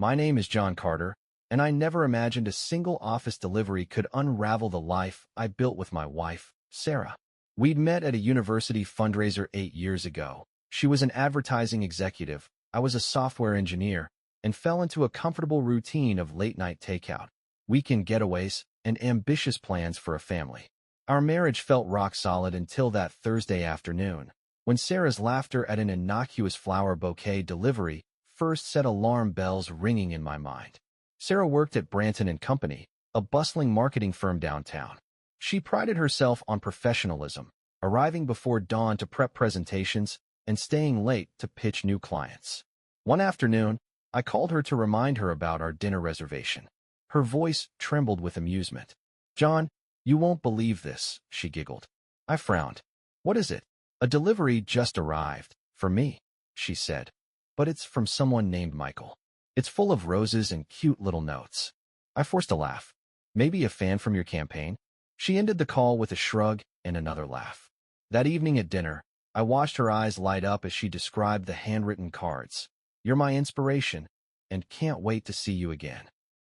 My name is John Carter, and I never imagined a single office delivery could unravel the life I built with my wife, Sarah. We'd met at a university fundraiser 8 years ago. She was an advertising executive, I was a software engineer, and fell into a comfortable routine of late-night takeout, weekend getaways, and ambitious plans for a family. Our marriage felt rock solid until that Thursday afternoon, when Sarah's laughter at an innocuous flower bouquet delivery first set alarm bells ringing in my mind. Sarah worked at Branton & Company, a bustling marketing firm downtown. She prided herself on professionalism, arriving before dawn to prep presentations and staying late to pitch new clients. One afternoon, I called her to remind her about our dinner reservation. Her voice trembled with amusement. "John, you won't believe this," she giggled. I frowned. "What is it?" "A delivery just arrived. For me," she said. "But it's from someone named Michael. It's full of roses and cute little notes." I forced a laugh. "Maybe a fan from your campaign?" She ended the call with a shrug and another laugh. That evening at dinner, I watched her eyes light up as she described the handwritten cards. "You're my inspiration, and can't wait to see you again."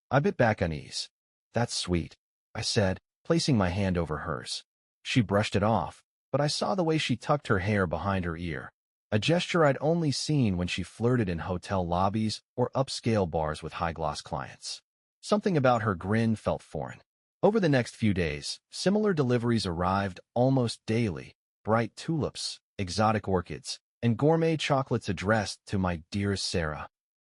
I bit back unease. "That's sweet," I said, placing my hand over hers. She brushed it off, but I saw the way she tucked her hair behind her ear, a gesture I'd only seen when she flirted in hotel lobbies or upscale bars with high-gloss clients. Something about her grin felt foreign. Over the next few days, similar deliveries arrived almost daily: bright tulips, exotic orchids, and gourmet chocolates addressed to my dearest Sarah.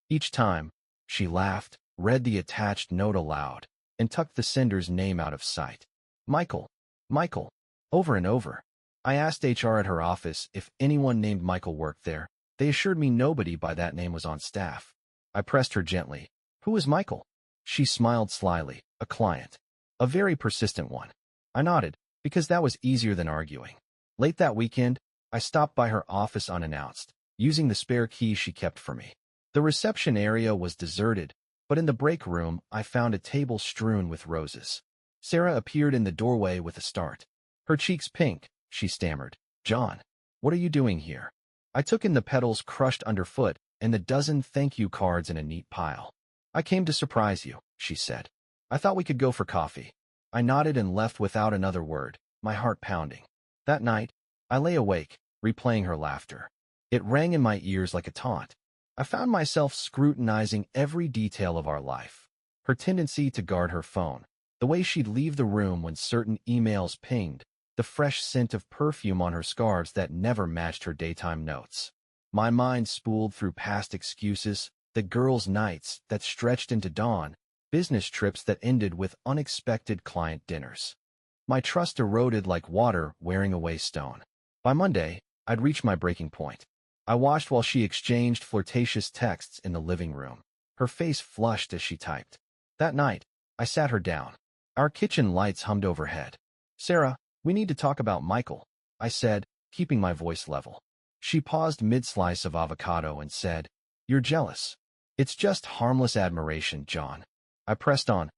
Each time, she laughed, read the attached note aloud, and tucked the sender's name out of sight. "Michael, Michael," over and over. I asked HR at her office if anyone named Michael worked there. They assured me nobody by that name was on staff. I pressed her gently. "Who is Michael?" She smiled slyly. "A client. A very persistent one." I nodded, because that was easier than arguing. Late that weekend, I stopped by her office unannounced, using the spare key she kept for me. The reception area was deserted, but in the break room, I found a table strewn with roses. Sarah appeared in the doorway with a start. Her cheeks pink, she stammered. "John, what are you doing here?" I took in the petals crushed underfoot and the dozen thank you cards in a neat pile. "I came to surprise you," she said. "I thought we could go for coffee." I nodded and left without another word, my heart pounding. That night, I lay awake, replaying her laughter. It rang in my ears like a taunt. I found myself scrutinizing every detail of our life. Her tendency to guard her phone, the way she'd leave the room when certain emails pinged, the fresh scent of perfume on her scarves that never matched her daytime notes. My mind spooled through past excuses, the girls' nights that stretched into dawn, business trips that ended with unexpected client dinners. My trust eroded like water wearing away stone. By Monday, I'd reached my breaking point. I watched while she exchanged flirtatious texts in the living room. Her face flushed as she typed. That night, I sat her down. Our kitchen lights hummed overhead. "Sarah, we need to talk about Michael," I said, keeping my voice level. She paused mid-slice of avocado and said, "You're jealous." "It's just harmless admiration, John." I pressed on.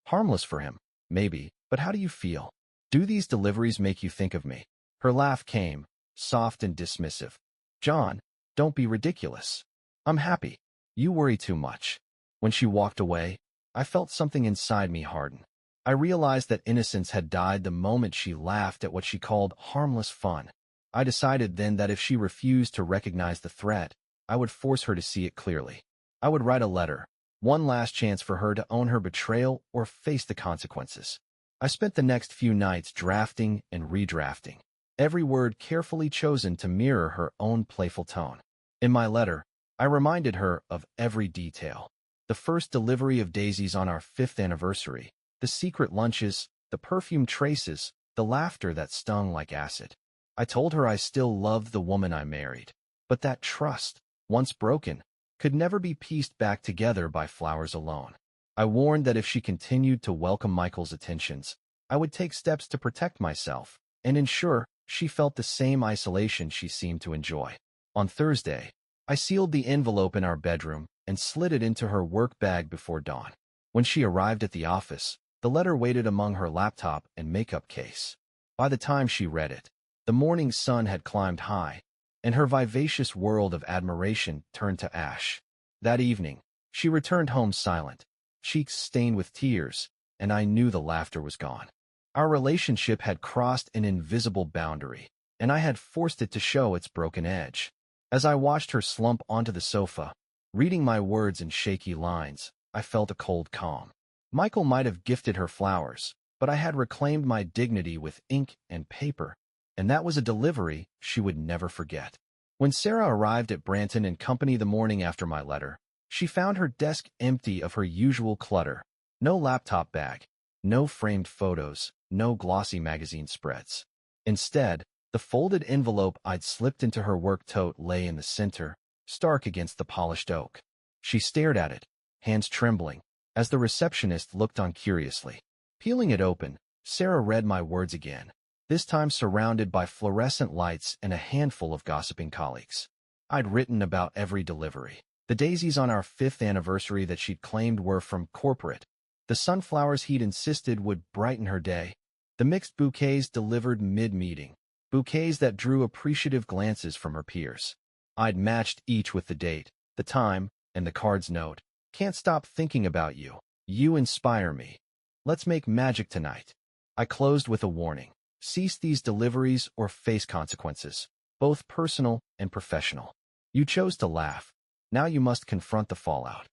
"Harmless for him, maybe, but how do you feel? Do these deliveries make you think of me?" Her laugh came, soft and dismissive. "John, don't be ridiculous. I'm happy. You worry too much." When she walked away, I felt something inside me harden. I realized that innocence had died the moment she laughed at what she called harmless fun. I decided then that if she refused to recognize the threat, I would force her to see it clearly. I would write a letter, one last chance for her to own her betrayal or face the consequences. I spent the next few nights drafting and redrafting, every word carefully chosen to mirror her own playful tone. In my letter, I reminded her of every detail. The first delivery of daisies on our 5th anniversary, the secret lunches, the perfume traces, the laughter that stung like acid. I told her I still loved the woman I married, but that trust, once broken, could never be pieced back together by flowers alone. I warned that if she continued to welcome Michael's attentions, I would take steps to protect myself and ensure she felt the same isolation she seemed to enjoy. On Thursday, I sealed the envelope in our bedroom and slid it into her work bag before dawn. When she arrived at the office, the letter waited among her laptop and makeup case. By the time she read it, the morning sun had climbed high, and her vivacious world of admiration turned to ash. That evening, She returned home silent, cheeks stained with tears, and I knew the laughter was gone. Our relationship had crossed an invisible boundary, and I had forced it to show its broken edge. As I watched her slump onto the sofa, reading my words in shaky lines, I felt a cold calm. Michael might have gifted her flowers, but I had reclaimed my dignity with ink and paper, and that was a delivery she would never forget. When Sarah arrived at Branton and Company the morning after my letter, she found her desk empty of her usual clutter. No laptop bag, no framed photos, no glossy magazine spreads. Instead, the folded envelope I'd slipped into her work tote lay in the center, stark against the polished oak. She stared at it, hands trembling, as the receptionist looked on curiously. Peeling it open, Sarah read my words again, this time surrounded by fluorescent lights and a handful of gossiping colleagues. I'd written about every delivery. The daisies on our 5th anniversary that she'd claimed were from corporate. The sunflowers he'd insisted would brighten her day. The mixed bouquets delivered mid-meeting. Bouquets that drew appreciative glances from her peers. I'd matched each with the date, the time, and the card's note. Can't stop thinking about you. You inspire me. Let's make magic tonight. I closed with a warning. Cease these deliveries or face consequences, both personal and professional. You chose to laugh. Now you must confront the fallout.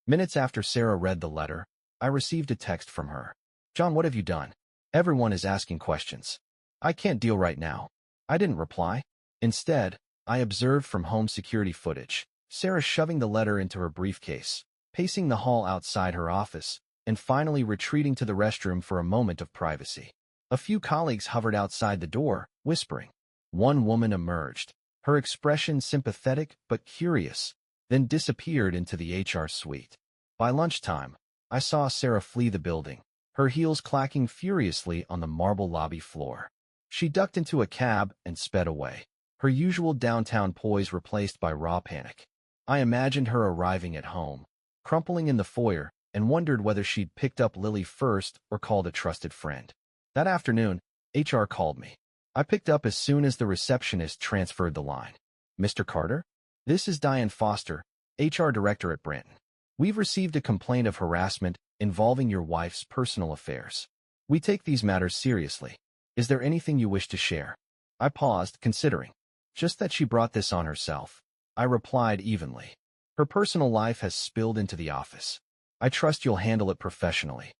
Minutes after Sarah read the letter, I received a text from her. John, what have you done? Everyone is asking questions. I can't deal right now. I didn't reply. Instead, I observed from home security footage, Sarah shoving the letter into her briefcase, pacing the hall outside her office, and finally retreating to the restroom for a moment of privacy. A few colleagues hovered outside the door, whispering. One woman emerged, her expression sympathetic but curious, then disappeared into the HR suite. By lunchtime, I saw Sarah flee the building, her heels clacking furiously on the marble lobby floor. She ducked into a cab and sped away, her usual downtown poise replaced by raw panic. I imagined her arriving at home, crumpling in the foyer, and wondered whether she'd picked up Lily first or called a trusted friend. That afternoon, HR called me. I picked up as soon as the receptionist transferred the line. Mr. Carter? This is Diane Foster, HR Director at Branton. We've received a complaint of harassment involving your wife's personal affairs. We take these matters seriously. Is there anything you wish to share? I paused, considering. Just that she brought this on herself. I replied evenly. Her personal life has spilled into the office. I trust you'll handle it professionally.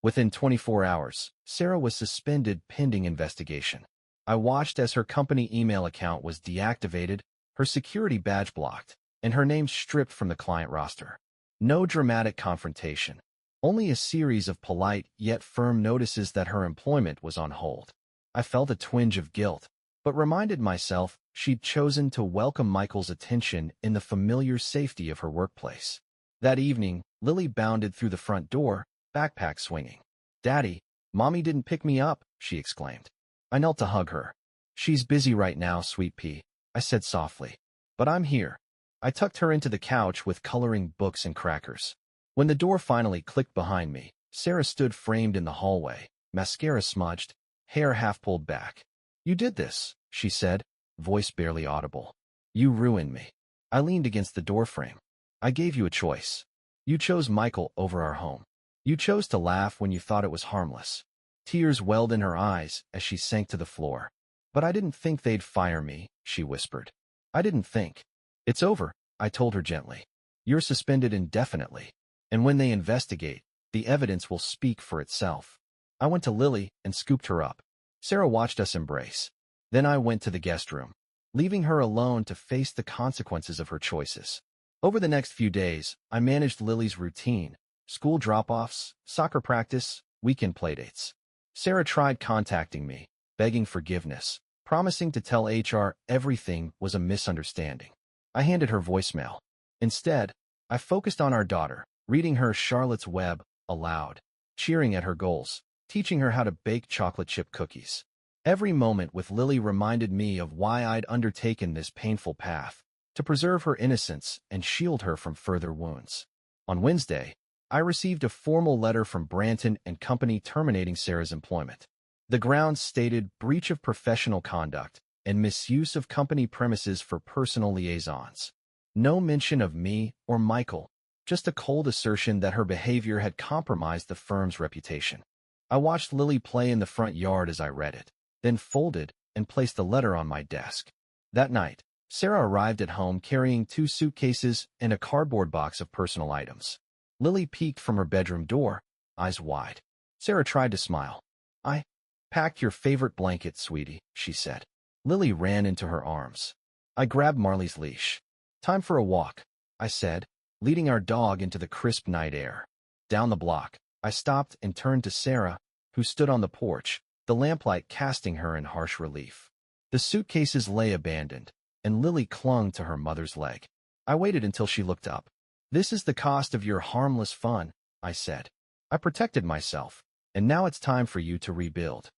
Within 24 hours, Sarah was suspended pending investigation. I watched as her company email account was deactivated, her security badge blocked, and her name stripped from the client roster. No dramatic confrontation, only a series of polite yet firm notices that her employment was on hold. I felt a twinge of guilt, but reminded myself she'd chosen to welcome Michael's attention in the familiar safety of her workplace. That evening, Lily bounded through the front door, backpack swinging. Daddy, Mommy didn't pick me up, she exclaimed. I knelt to hug her. She's busy right now, sweet pea, I said softly. But I'm here. I tucked her into the couch with coloring books and crackers. When the door finally clicked behind me, Sarah stood framed in the hallway, mascara smudged, hair half pulled back. You did this, she said, voice barely audible. You ruined me. I leaned against the doorframe. I gave you a choice. You chose Michael over our home. You chose to laugh when you thought it was harmless. Tears welled in her eyes as she sank to the floor. But I didn't think they'd fire me, she whispered. I didn't think. It's over, I told her gently. You're suspended indefinitely. And when they investigate, the evidence will speak for itself. I went to Lily and scooped her up. Sarah watched us embrace. Then I went to the guest room, leaving her alone to face the consequences of her choices. Over the next few days, I managed Lily's routine, school drop-offs, soccer practice, weekend playdates. Sarah tried contacting me, begging forgiveness, promising to tell HR everything was a misunderstanding. I handed her voicemail. Instead, I focused on our daughter, reading her Charlotte's Web aloud, cheering at her goals, teaching her how to bake chocolate chip cookies. Every moment with Lily reminded me of why I'd undertaken this painful path, to preserve her innocence and shield her from further wounds. On Wednesday, I received a formal letter from Branton and Company terminating Sarah's employment. The grounds stated breach of professional conduct and misuse of company premises for personal liaisons. No mention of me or Michael, just a cold assertion that her behavior had compromised the firm's reputation. I watched Lily play in the front yard as I read it, then folded and placed the letter on my desk. That night, Sarah arrived at home carrying 2 suitcases and a cardboard box of personal items. Lily peeked from her bedroom door, eyes wide. Sarah tried to smile. "I packed your favorite blanket, sweetie," she said. Lily ran into her arms. I grabbed Marley's leash. "Time for a walk," I said, leading our dog into the crisp night air. Down the block, I stopped and turned to Sarah, who stood on the porch, the lamplight casting her in harsh relief. The suitcases lay abandoned, and Lily clung to her mother's leg. I waited until she looked up. "This is the cost of your harmless fun," I said. "I protected myself, and now it's time for you to rebuild."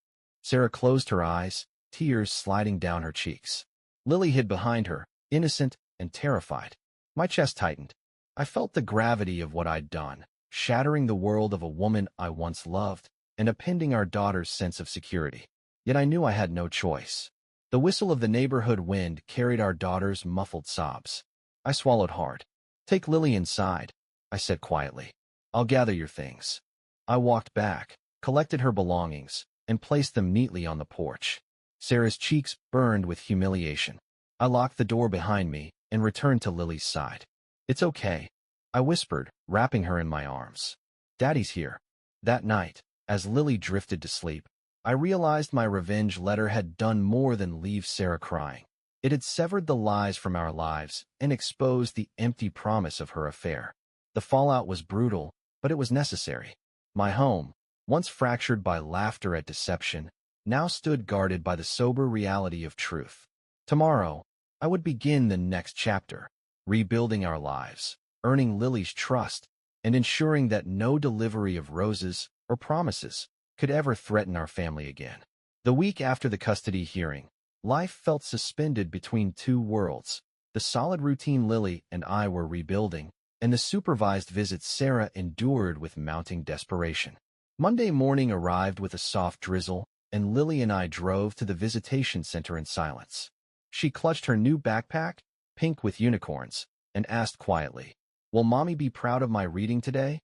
Sarah closed her eyes, tears sliding down her cheeks. Lily hid behind her, innocent and terrified. My chest tightened. I felt the gravity of what I'd done, shattering the world of a woman I once loved and upending our daughter's sense of security. Yet I knew I had no choice. The whistle of the neighborhood wind carried our daughter's muffled sobs. I swallowed hard. "Take Lily inside," I said quietly. "I'll gather your things." I walked back, collected her belongings, and placed them neatly on the porch. Sarah's cheeks burned with humiliation. I locked the door behind me and returned to Lily's side. "It's okay," I whispered, wrapping her in my arms. "Daddy's here." That night, as Lily drifted to sleep, I realized my revenge letter had done more than leave Sarah crying. It had severed the lies from our lives and exposed the empty promise of her affair. The fallout was brutal, but it was necessary. My home, once fractured by laughter at deception, now stood guarded by the sober reality of truth. Tomorrow, I would begin the next chapter, rebuilding our lives, earning Lily's trust, and ensuring that no delivery of roses or promises could ever threaten our family again. The week after the custody hearing, life felt suspended between 2 worlds. The solid routine Lily and I were rebuilding, and the supervised visits Sarah endured with mounting desperation. Monday morning arrived with a soft drizzle, and Lily and I drove to the visitation center in silence. She clutched her new backpack, pink with unicorns, and asked quietly, "Will Mommy be proud of my reading today?"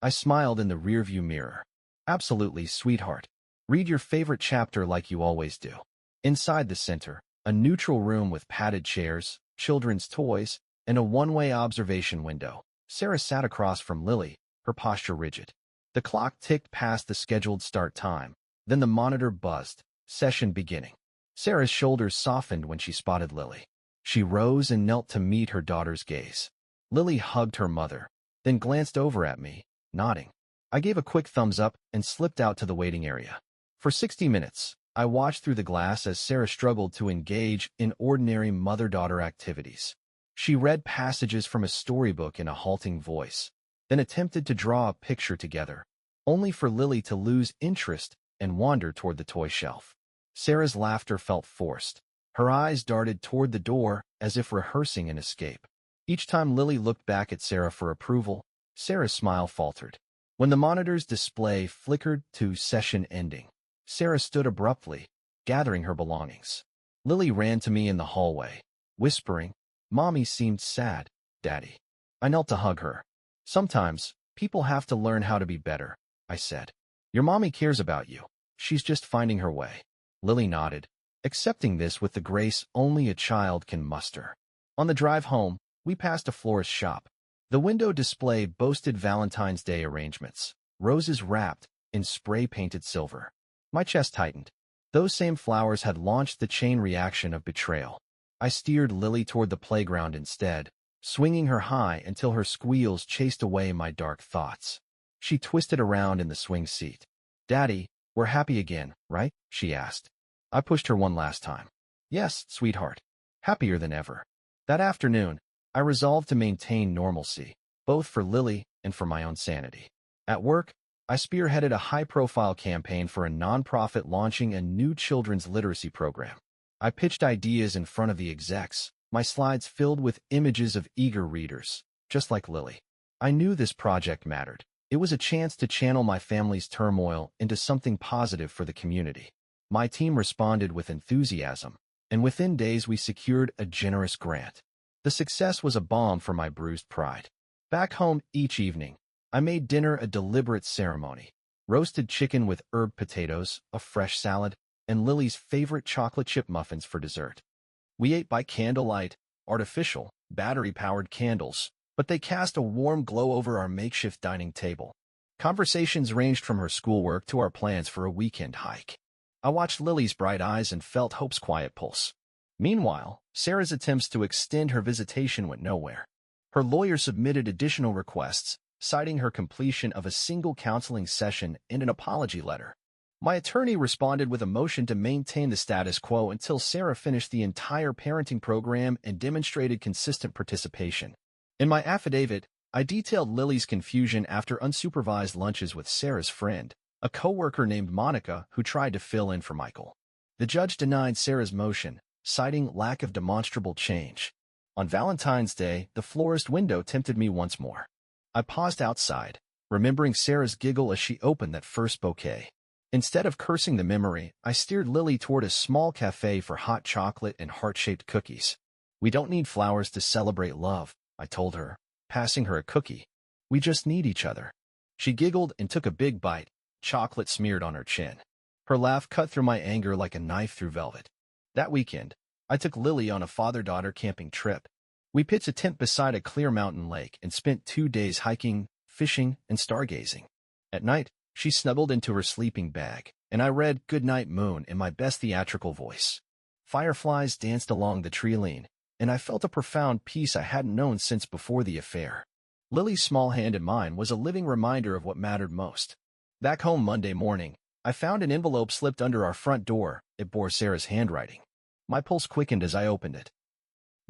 I smiled in the rearview mirror. "Absolutely, sweetheart. Read your favorite chapter like you always do." Inside the center, a neutral room with padded chairs, children's toys, and a one-way observation window, Sarah sat across from Lily, her posture rigid. The clock ticked past the scheduled start time, then the monitor buzzed, session beginning. Sarah's shoulders softened when she spotted Lily. She rose and knelt to meet her daughter's gaze. Lily hugged her mother, then glanced over at me, nodding. I gave a quick thumbs up and slipped out to the waiting area. For 60 minutes, I watched through the glass as Sarah struggled to engage in ordinary mother-daughter activities. She read passages from a storybook in a halting voice, then attempted to draw a picture together, only for Lily to lose interest and wander toward the toy shelf. Sarah's laughter felt forced. Her eyes darted toward the door as if rehearsing an escape. Each time Lily looked back at Sarah for approval, Sarah's smile faltered. When the monitor's display flickered to session ending, Sarah stood abruptly, gathering her belongings. Lily ran to me in the hallway, whispering, "Mommy seemed sad, Daddy." I knelt to hug her. "Sometimes, people have to learn how to be better," I said. "Your mommy cares about you. She's just finding her way." Lily nodded, accepting this with the grace only a child can muster. On the drive home, we passed a florist's shop. The window display boasted Valentine's Day arrangements, roses wrapped in spray-painted silver. My chest tightened. Those same flowers had launched the chain reaction of betrayal. I steered Lily toward the playground instead, swinging her high until her squeals chased away my dark thoughts. She twisted around in the swing seat. "Daddy, we're happy again, right?" she asked. I pushed her one last time. "Yes, sweetheart. Happier than ever." That afternoon, I resolved to maintain normalcy, both for Lily and for my own sanity. At work, I spearheaded a high-profile campaign for a nonprofit launching a new children's literacy program. I pitched ideas in front of the execs, my slides filled with images of eager readers, just like Lily. I knew this project mattered. It was a chance to channel my family's turmoil into something positive for the community. My team responded with enthusiasm, and within days we secured a generous grant. The success was a balm for my bruised pride. Back home each evening, I made dinner a deliberate ceremony. Roasted chicken with herb potatoes, a fresh salad, and Lily's favorite chocolate chip muffins for dessert. We ate by candlelight, artificial, battery-powered candles, but they cast a warm glow over our makeshift dining table. Conversations ranged from her schoolwork to our plans for a weekend hike. I watched Lily's bright eyes and felt Hope's quiet pulse. Meanwhile, Sarah's attempts to extend her visitation went nowhere. Her lawyer submitted additional requests, citing her completion of a single counseling session and an apology letter. My attorney responded with a motion to maintain the status quo until Sarah finished the entire parenting program and demonstrated consistent participation. In my affidavit, I detailed Lily's confusion after unsupervised lunches with Sarah's friend, a coworker named Monica who tried to fill in for Michael. The judge denied Sarah's motion, citing lack of demonstrable change. On Valentine's Day, the florist window tempted me once more. I paused outside, remembering Sarah's giggle as she opened that first bouquet. Instead of cursing the memory, I steered Lily toward a small cafe for hot chocolate and heart-shaped cookies. "We don't need flowers to celebrate love," I told her, passing her a cookie. "We just need each other." She giggled and took a big bite, chocolate smeared on her chin. Her laugh cut through my anger like a knife through velvet. That weekend, I took Lily on a father-daughter camping trip. We pitched a tent beside a clear mountain lake and spent 2 days hiking, fishing, and stargazing. At night, she snuggled into her sleeping bag, and I read "Goodnight Moon" in my best theatrical voice. Fireflies danced along the tree-line, and I felt a profound peace I hadn't known since before the affair. Lily's small hand in mine was a living reminder of what mattered most. Back home Monday morning, I found an envelope slipped under our front door. It bore Sarah's handwriting. My pulse quickened as I opened it.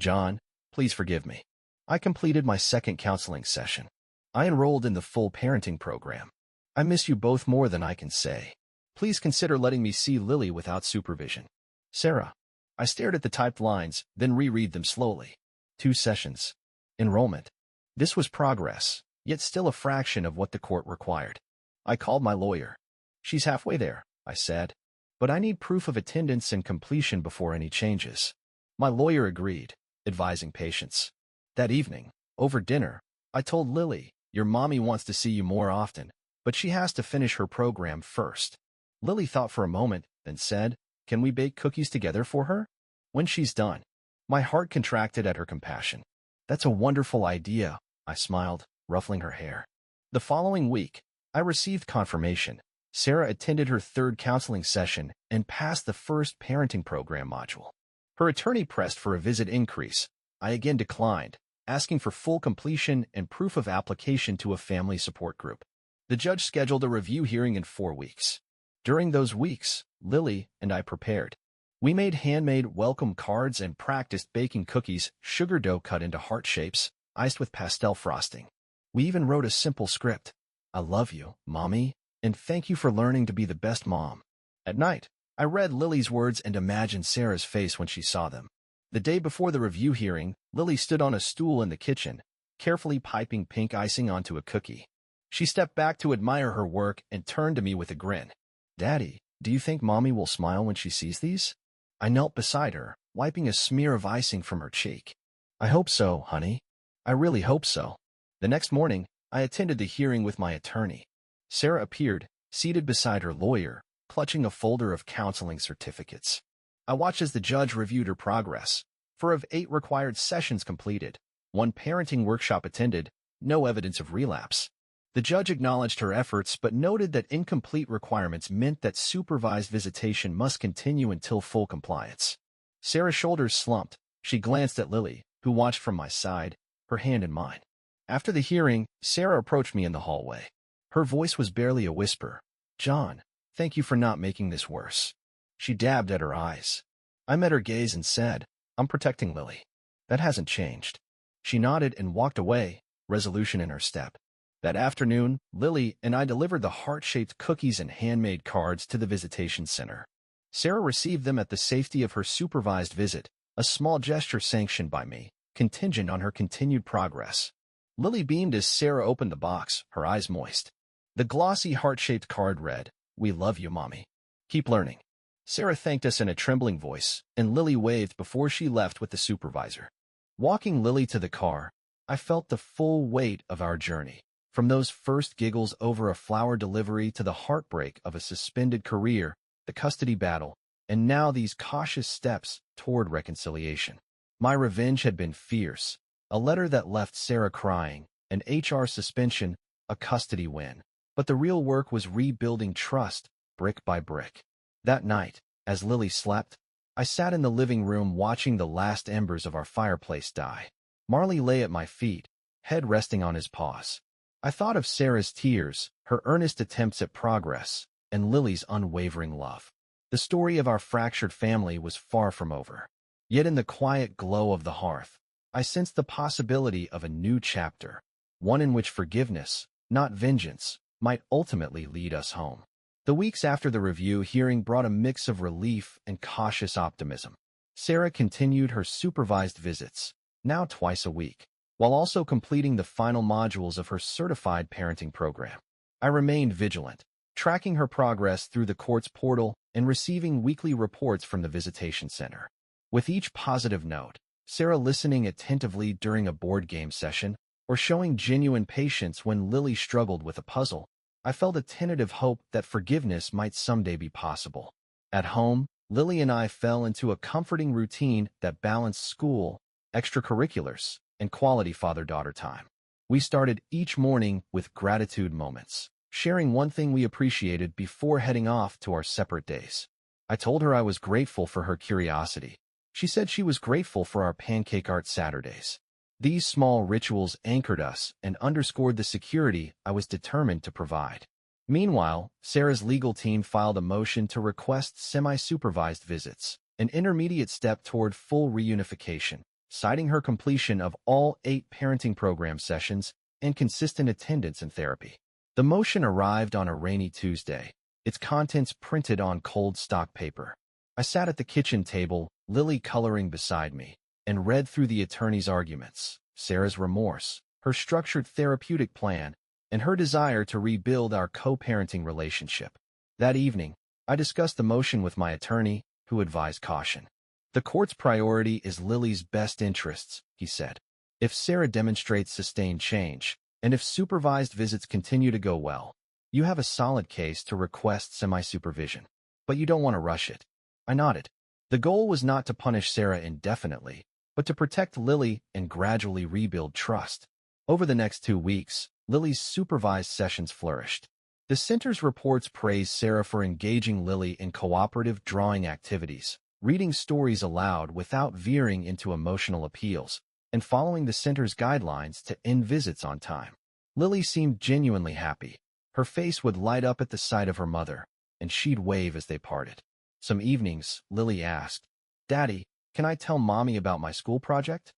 "John, please forgive me. I completed my second counseling session. I enrolled in the full parenting program. I miss you both more than I can say. Please consider letting me see Lily without supervision. Sarah." I stared at the typed lines, then reread them slowly. 2 sessions. Enrollment. This was progress, yet still a fraction of what the court required. I called my lawyer. "She's halfway there," I said. "But I need proof of attendance and completion before any changes." My lawyer agreed, advising patience. That evening, over dinner, I told Lily, "Your mommy wants to see you more often, but she has to finish her program first." Lily thought for a moment, then said, "Can we bake cookies together for her when she's done?" My heart contracted at her compassion. "That's a wonderful idea," I smiled, ruffling her hair. The following week, I received confirmation. Sarah attended her 3rd counseling session and passed the first parenting program module. Her attorney pressed for a visit increase. I again declined, asking for full completion and proof of application to a family support group. The judge scheduled a review hearing in 4 weeks. During those weeks, Lily and I prepared. We made handmade welcome cards and practiced baking cookies, sugar dough cut into heart shapes, iced with pastel frosting. We even wrote a simple script. "I love you, Mommy, and thank you for learning to be the best mom." At night, I read Lily's words and imagined Sarah's face when she saw them. The day before the review hearing, Lily stood on a stool in the kitchen, carefully piping pink icing onto a cookie. She stepped back to admire her work and turned to me with a grin. "Daddy, do you think Mommy will smile when she sees these?" I knelt beside her, wiping a smear of icing from her cheek. "I hope so, honey. I really hope so." The next morning, I attended the hearing with my attorney. Sarah appeared, seated beside her lawyer, clutching a folder of counseling certificates. I watched as the judge reviewed her progress. 4 of 8 required sessions completed, 1 parenting workshop attended, no evidence of relapse. The judge acknowledged her efforts but noted that incomplete requirements meant that supervised visitation must continue until full compliance. Sarah's shoulders slumped. She glanced at Lily, who watched from my side, her hand in mine. After the hearing, Sarah approached me in the hallway. Her voice was barely a whisper. "John, thank you for not making this worse." She dabbed at her eyes. I met her gaze and said, "I'm protecting Lily. That hasn't changed." She nodded and walked away, resolution in her step. That afternoon, Lily and I delivered the heart-shaped cookies and handmade cards to the visitation center. Sarah received them at the safety of her supervised visit, a small gesture sanctioned by me, contingent on her continued progress. Lily beamed as Sarah opened the box, her eyes moist. The glossy heart-shaped card read, "We love you, Mommy. Keep learning." Sarah thanked us in a trembling voice, and Lily waved before she left with the supervisor. Walking Lily to the car, I felt the full weight of our journey. From those first giggles over a flower delivery to the heartbreak of a suspended career, the custody battle, and now these cautious steps toward reconciliation. My revenge had been fierce, a letter that left Sarah crying, an HR suspension, a custody win. But the real work was rebuilding trust, brick by brick. That night, as Lily slept, I sat in the living room watching the last embers of our fireplace die. Marley lay at my feet, head resting on his paws. I thought of Sarah's tears, her earnest attempts at progress, and Lily's unwavering love. The story of our fractured family was far from over. Yet in the quiet glow of the hearth, I sensed the possibility of a new chapter, one in which forgiveness, not vengeance, might ultimately lead us home. The weeks after the review hearing brought a mix of relief and cautious optimism. Sarah continued her supervised visits, now twice a week, while also completing the final modules of her certified parenting program. I remained vigilant, tracking her progress through the court's portal and receiving weekly reports from the visitation center. With each positive note, Sarah listening attentively during a board game session or showing genuine patience when Lily struggled with a puzzle, I felt a tentative hope that forgiveness might someday be possible. At home, Lily and I fell into a comforting routine that balanced school, extracurriculars, and quality father-daughter time. We started each morning with gratitude moments, sharing one thing we appreciated before heading off to our separate days. I told her I was grateful for her curiosity. She said she was grateful for our pancake art Saturdays. These small rituals anchored us and underscored the security I was determined to provide. Meanwhile, Sarah's legal team filed a motion to request semi-supervised visits, an intermediate step toward full reunification, citing her completion of all 8 parenting program sessions and consistent attendance in therapy. The motion arrived on a rainy Tuesday, its contents printed on cold stock paper. I sat at the kitchen table, Lily coloring beside me, and read through the attorney's arguments, Sarah's remorse, her structured therapeutic plan, and her desire to rebuild our co-parenting relationship. That evening, I discussed the motion with my attorney, who advised caution. The court's priority is Lily's best interests, he said. If Sarah demonstrates sustained change, and if supervised visits continue to go well, you have a solid case to request semi-supervision. But you don't want to rush it. I nodded. The goal was not to punish Sarah indefinitely, but to protect Lily and gradually rebuild trust. Over the next 2 weeks, Lily's supervised sessions flourished. The center's reports praised Sarah for engaging Lily in cooperative drawing activities, reading stories aloud without veering into emotional appeals, and following the center's guidelines to end visits on time. Lily seemed genuinely happy. Her face would light up at the sight of her mother, and she'd wave as they parted. Some evenings, Lily asked, "Daddy, can I tell Mommy about my school project?"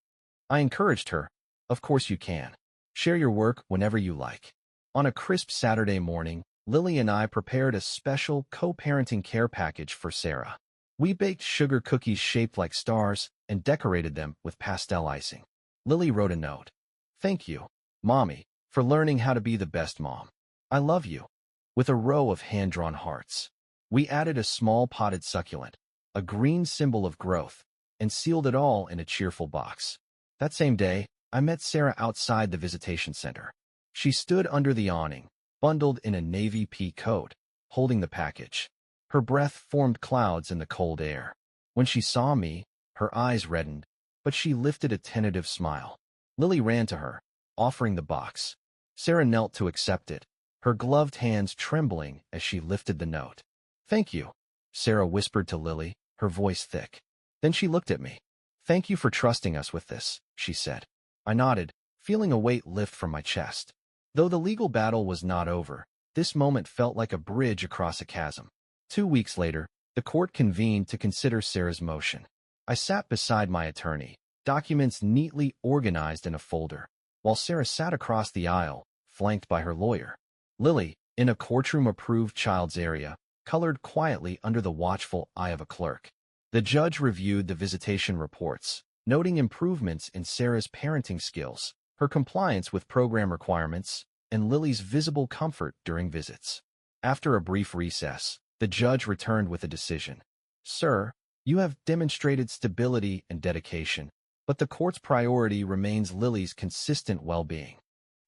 I encouraged her, "Of course you can. Share your work whenever you like." On a crisp Saturday morning, Lily and I prepared a special co-parenting care package for Sarah. We baked sugar cookies shaped like stars and decorated them with pastel icing. Lily wrote a note. "Thank you, Mommy, for learning how to be the best mom. I love you," with a row of hand-drawn hearts. We added a small potted succulent, a green symbol of growth, and sealed it all in a cheerful box. That same day, I met Sarah outside the visitation center. She stood under the awning, bundled in a navy pea coat, holding the package. Her breath formed clouds in the cold air. When she saw me, her eyes reddened, but she lifted a tentative smile. Lily ran to her, offering the box. Sarah knelt to accept it, her gloved hands trembling as she lifted the note. "Thank you," Sarah whispered to Lily, her voice thick. Then she looked at me. "Thank you for trusting us with this," she said. I nodded, feeling a weight lift from my chest. Though the legal battle was not over, this moment felt like a bridge across a chasm. 2 weeks later, the court convened to consider Sarah's motion. I sat beside my attorney, documents neatly organized in a folder, while Sarah sat across the aisle, flanked by her lawyer. Lily, in a courtroom-approved child's area, colored quietly under the watchful eye of a clerk. The judge reviewed the visitation reports, noting improvements in Sarah's parenting skills, her compliance with program requirements, and Lily's visible comfort during visits. After a brief recess, the judge returned with a decision. "Sir, you have demonstrated stability and dedication, but the court's priority remains Lily's consistent well-being.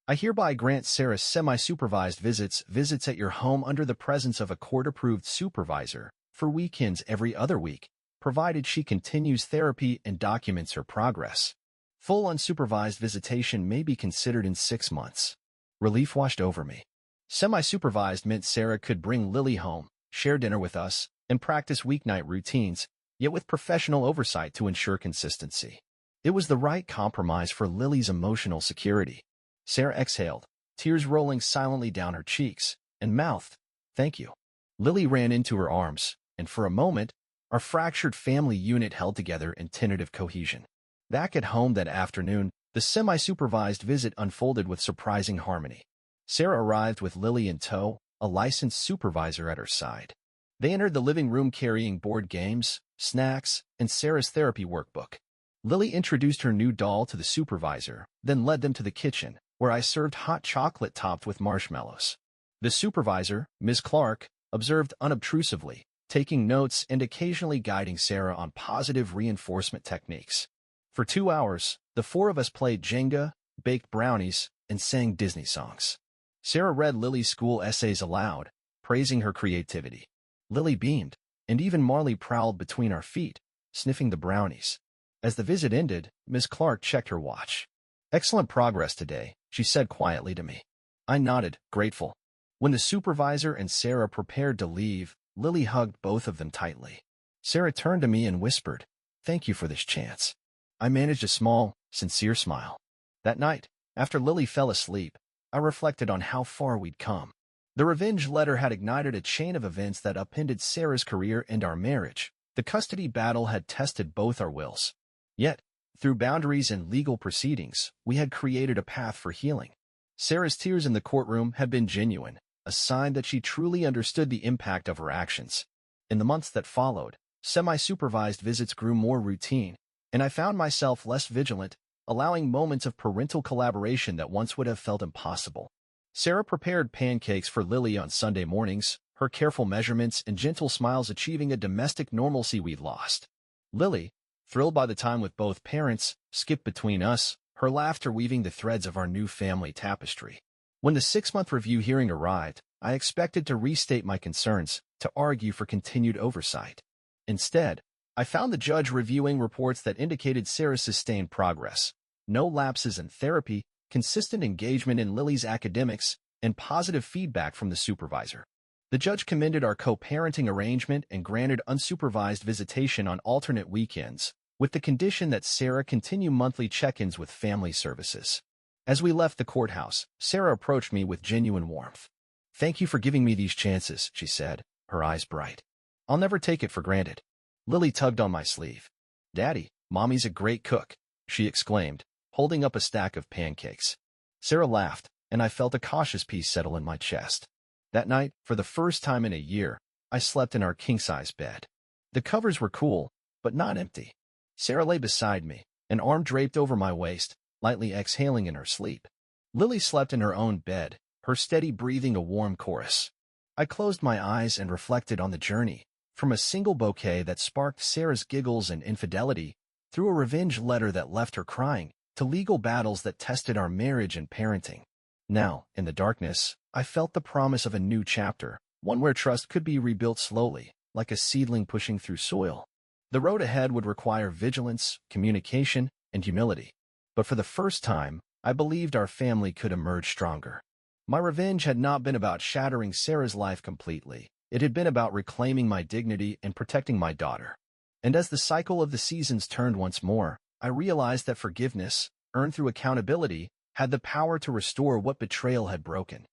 I hereby grant Sarah semi-supervised visits at your home under the presence of a court-approved supervisor for weekends every other week, provided she continues therapy and documents her progress. Full unsupervised visitation may be considered in 6 months. Relief washed over me. Semi-supervised meant Sarah could bring Lily home, share dinner with us, and practice weeknight routines, yet with professional oversight to ensure consistency. It was the right compromise for Lily's emotional security. Sarah exhaled, tears rolling silently down her cheeks, and mouthed, "Thank you." Lily ran into her arms, and for a moment, our fractured family unit held together in tentative cohesion. Back at home that afternoon, the semi-supervised visit unfolded with surprising harmony. Sarah arrived with Lily in tow, a licensed supervisor at her side. They entered the living room carrying board games, snacks, and Sarah's therapy workbook. Lily introduced her new doll to the supervisor, then led them to the kitchen, where I served hot chocolate topped with marshmallows. The supervisor, Ms. Clark, observed unobtrusively, taking notes and occasionally guiding Sarah on positive reinforcement techniques. For 2 hours, the 4 of us played Jenga, baked brownies, and sang Disney songs. Sarah read Lily's school essays aloud, praising her creativity. Lily beamed, and even Marley prowled between our feet, sniffing the brownies. As the visit ended, Ms. Clark checked her watch. "Excellent progress today," she said quietly to me. I nodded, grateful. When the supervisor and Sarah prepared to leave, Lily hugged both of them tightly. Sarah turned to me and whispered, "Thank you for this chance." I managed a small, sincere smile. That night, after Lily fell asleep, I reflected on how far we'd come. The revenge letter had ignited a chain of events that upended Sarah's career and our marriage. The custody battle had tested both our wills. Yet, through boundaries and legal proceedings, we had created a path for healing. Sarah's tears in the courtroom had been genuine, a sign that she truly understood the impact of her actions. In the months that followed, semi-supervised visits grew more routine, and I found myself less vigilant, allowing moments of parental collaboration that once would have felt impossible. Sarah prepared pancakes for Lily on Sunday mornings, her careful measurements and gentle smiles achieving a domestic normalcy we'd lost. Lily, thrilled by the time with both parents, skipped between us, her laughter weaving the threads of our new family tapestry. When the 6-month review hearing arrived, I expected to restate my concerns, to argue for continued oversight. Instead, I found the judge reviewing reports that indicated Sarah's sustained progress, no lapses in therapy, consistent engagement in Lily's academics, and positive feedback from the supervisor. The judge commended our co-parenting arrangement and granted unsupervised visitation on alternate weekends, with the condition that Sarah continue monthly check-ins with family services. As we left the courthouse, Sarah approached me with genuine warmth. "Thank you for giving me these chances," she said, her eyes bright. "I'll never take it for granted." Lily tugged on my sleeve. "Daddy, Mommy's a great cook," she exclaimed, holding up a stack of pancakes. Sarah laughed, and I felt a cautious peace settle in my chest. That night, for the first time in a year, I slept in our king-size bed. The covers were cool, but not empty. Sarah lay beside me, an arm draped over my waist, lightly exhaling in her sleep. Lily slept in her own bed, her steady breathing a warm chorus. I closed my eyes and reflected on the journey, from a single bouquet that sparked Sarah's giggles and infidelity, through a revenge letter that left her crying, to legal battles that tested our marriage and parenting. Now, in the darkness, I felt the promise of a new chapter, one where trust could be rebuilt slowly, like a seedling pushing through soil. The road ahead would require vigilance, communication, and humility. But for the first time, I believed our family could emerge stronger. My revenge had not been about shattering Sarah's life completely. It had been about reclaiming my dignity and protecting my daughter. And as the cycle of the seasons turned once more, I realized that forgiveness, earned through accountability, had the power to restore what betrayal had broken.